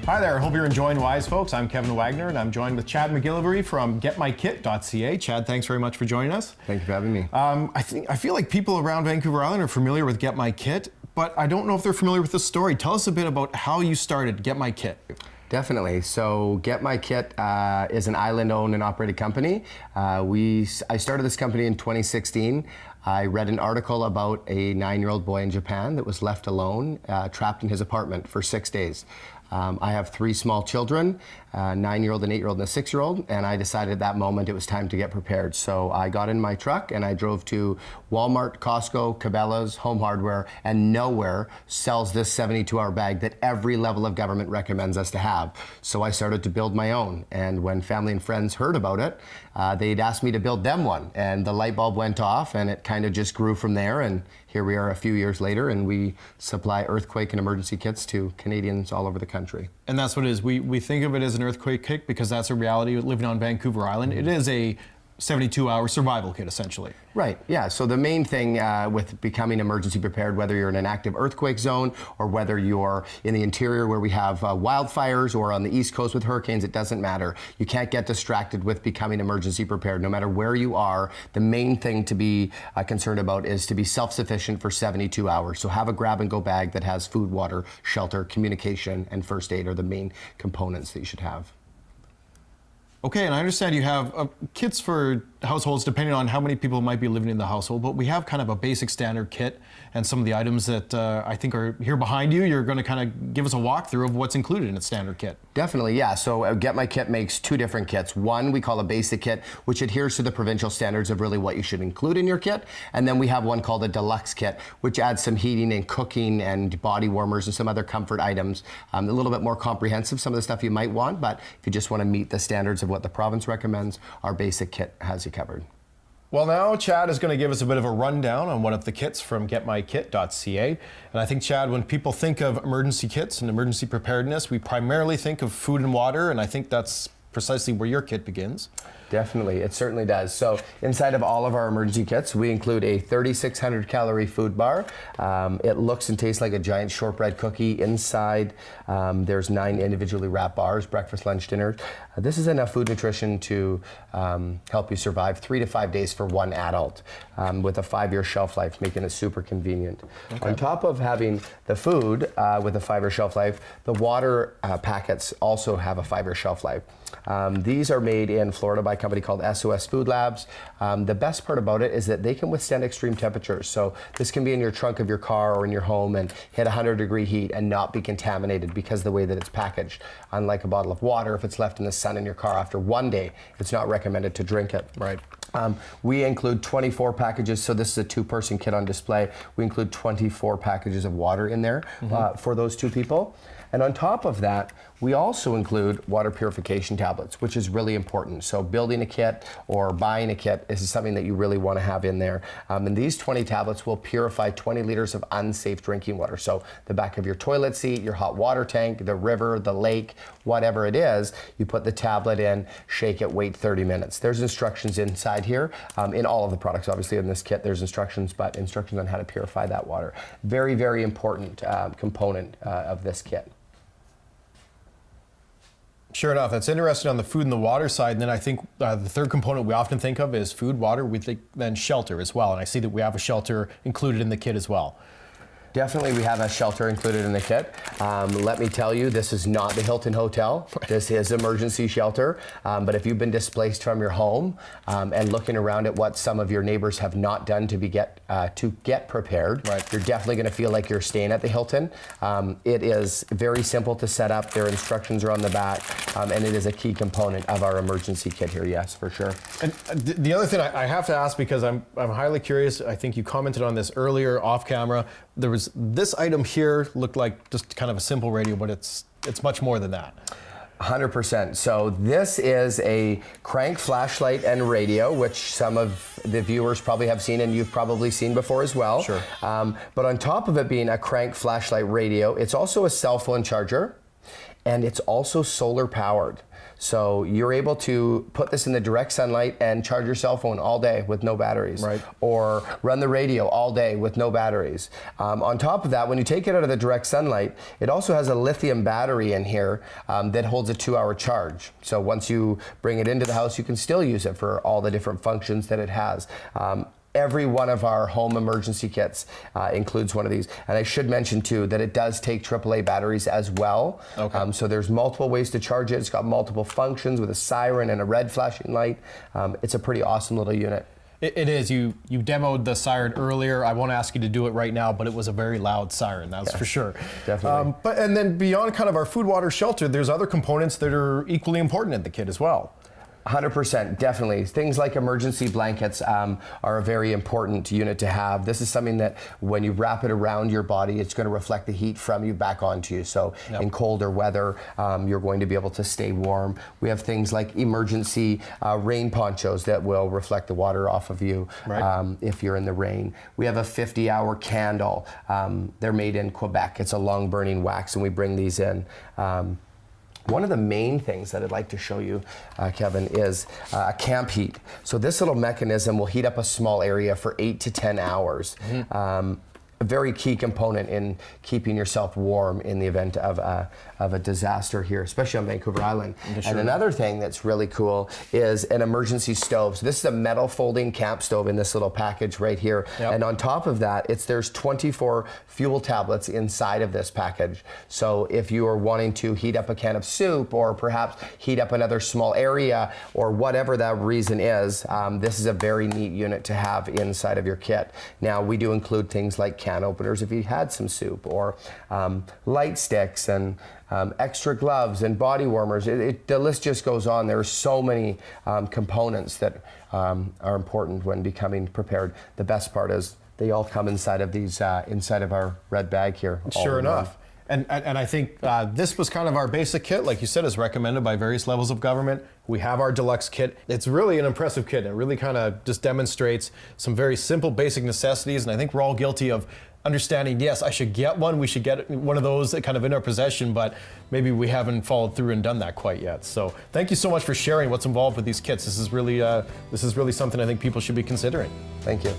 Hi there, hope you're enjoying Wise Folks. I'm Kevin Wagner and I'm joined with Chad McGillivray from GetMyKit.ca. Chad, thanks very much for joining us. Thank you for having me. I feel like people around Vancouver Island are familiar with Get My Kit, but I don't know if they're familiar with the story. Tell us a bit about how you started Get My Kit. Definitely. So Get My Kit is an island-owned and operated company. I started this company in 2016. I read an article about a 9-year-old boy in Japan that was left alone, trapped in his apartment for 6 days. I have 3 small children, a 9-year-old, an 8-year-old, and a 6-year-old, and I decided at that moment it was time to get prepared. So I got in my truck and I drove to Walmart, Costco, Cabela's, Home Hardware, and nowhere sells this 72-hour bag that every level of government recommends us to have. So I started to build my own, and when family and friends heard about it, they'd asked me to build them one, and the light bulb went off and it kind of just grew from there, and here we are a few years later, and we supply earthquake and emergency kits to Canadians all over the country. And that's what it is. We think of it as an earthquake kit because that's a reality living on Vancouver Island. It is a 72-hour survival kit, essentially. Right, yeah. So the main thing with becoming emergency prepared, whether you're in an active earthquake zone or whether you're in the interior where we have wildfires or on the East Coast with hurricanes, it doesn't matter. You can't get distracted with becoming emergency prepared. No matter where you are, the main thing to be concerned about is to be self-sufficient for 72 hours. So have a grab-and-go bag that has food, water, shelter, communication, and first aid are the main components that you should have. Okay, and I understand you have kits for households depending on how many people might be living in the household, but we have kind of a basic standard kit and some of the items that I think are here behind you. You're going to kind of give us a walkthrough of what's included in a standard kit. Definitely, yeah. So Get My Kit makes 2 different kits. One we call a basic kit, which adheres to the provincial standards of really what you should include in your kit. And then we have one called a deluxe kit, which adds some heating and cooking and body warmers and some other comfort items. A little bit more comprehensive, some of the stuff you might want, but if you just want to meet the standards of what the province recommends, our basic kit has you covered. Well, now Chad is going to give us a bit of a rundown on one of the kits from GetMyKit.ca. And I think, Chad, when people think of emergency kits and emergency preparedness, we primarily think of food and water, and I think that's precisely where your kit begins. Definitely, it certainly does. So inside of all of our emergency kits, we include a 3,600 calorie food bar. It looks and tastes like a giant shortbread cookie. Inside, there's 9 individually wrapped bars, breakfast, lunch, dinner. This is enough food nutrition to help you survive 3 to 5 days for one adult with a 5-year shelf life, making it super convenient. Okay. On top of having the food with a 5-year shelf life, the water packets also have a 5-year shelf life. These are made in Florida by a company called SOS Food Labs. The best part about it is that they can withstand extreme temperatures. So this can be in your trunk of your car or in your home and hit 100-degree heat and not be contaminated because of the way that it's packaged. Unlike a bottle of water, if it's left in the sun in your car after 1 day, it's not recommended to drink it. Right. We include 24 packages, so this is a 2-person kit on display. We include 24 packages of water in there for those 2 people. And on top of that, we also include water purification tablets, which is really important. So building a kit or buying a kit, this is something that you really want to have in there. And these 20 tablets will purify 20 liters of unsafe drinking water. So the back of your toilet seat, your hot water tank, the river, the lake, whatever it is, you put the tablet in, shake it, wait 30 minutes. There's instructions inside here. In all of the products, obviously in this kit, there's instructions, but instructions on how to purify that water. Very, very important component of this kit. Sure enough, that's interesting on the food and the water side. And then I think the third component we often think of is food, water, we think then shelter as well. And I see that we have a shelter included in the kit as well. Definitely, we have a shelter included in the kit. Let me tell you, this is not the Hilton Hotel. This is emergency shelter. But if you've been displaced from your home and looking around at what some of your neighbors have not done to get prepared, right, you're definitely going to feel like you're staying at the Hilton. It is very simple to set up. Their instructions are on the back, and it is a key component of our emergency kit here. Yes, for sure. And the other thing I have to ask, because I'm highly curious. I think you commented on this earlier off camera. There was this item here looked like just kind of a simple radio, but it's much more than that. 100%. So this is a crank flashlight and radio, which some of the viewers probably have seen and you've probably seen before as well. Sure. But on top of it being a crank flashlight radio, it's also a cell phone charger. And it's also solar powered. So you're able to put this in the direct sunlight and charge your cell phone all day with no batteries. Right. Or run the radio all day with no batteries. On top of that, when you take it out of the direct sunlight, it also has a lithium battery in here that holds a 2-hour charge. So once you bring it into the house, you can still use it for all the different functions that it has. Every one of our home emergency kits includes one of these. And I should mention too that it does take AAA batteries as well. Okay. So there's multiple ways to charge it. It's got multiple functions with a siren and a red flashing light. It's a pretty awesome little unit. It is. You demoed the siren earlier. I won't ask you to do it right now, but it was a very loud siren, that's for sure. Definitely. And then beyond kind of our food, water, shelter, there's other components that are equally important in the kit as well. 100%, definitely. Things like emergency blankets are a very important unit to have. This is something that when you wrap it around your body, it's going to reflect the heat from you back onto you. So in colder weather, you're going to be able to stay warm. We have things like emergency rain ponchos that will reflect the water off of you if you're in the rain. We have a 50-hour candle. They're made in Quebec. It's a long burning wax, and we bring these in. One of the main things that I'd like to show you, Kevin, is a camp heat. So this little mechanism will heat up a small area for 8 to 10 hours. A very key component in keeping yourself warm in the event of a disaster here, especially on Vancouver Island. And another thing that's really cool is an emergency stove. So this is a metal folding camp stove in this little package right here. And on top of that, there's 24 fuel tablets inside of this package. So if you are wanting to heat up a can of soup or perhaps heat up another small area or whatever that reason is, this is a very neat unit to have inside of your kit. Now, we do include things like can openers if you had some soup, or light sticks and extra gloves and body warmers. The list just goes on. There are so many components that are important when becoming prepared. The best part is they all come inside of these inside of our red bag here. Sure enough. And I think this was kind of our basic kit, like you said, is recommended by various levels of government. We have our deluxe kit. It's really an impressive kit. It really kind of just demonstrates some very simple basic necessities. And I think we're all guilty of understanding, yes, I should get one. We should get one of those kind of in our possession, but maybe we haven't followed through and done that quite yet. So thank you so much for sharing what's involved with these kits. This is really something I think people should be considering. Thank you.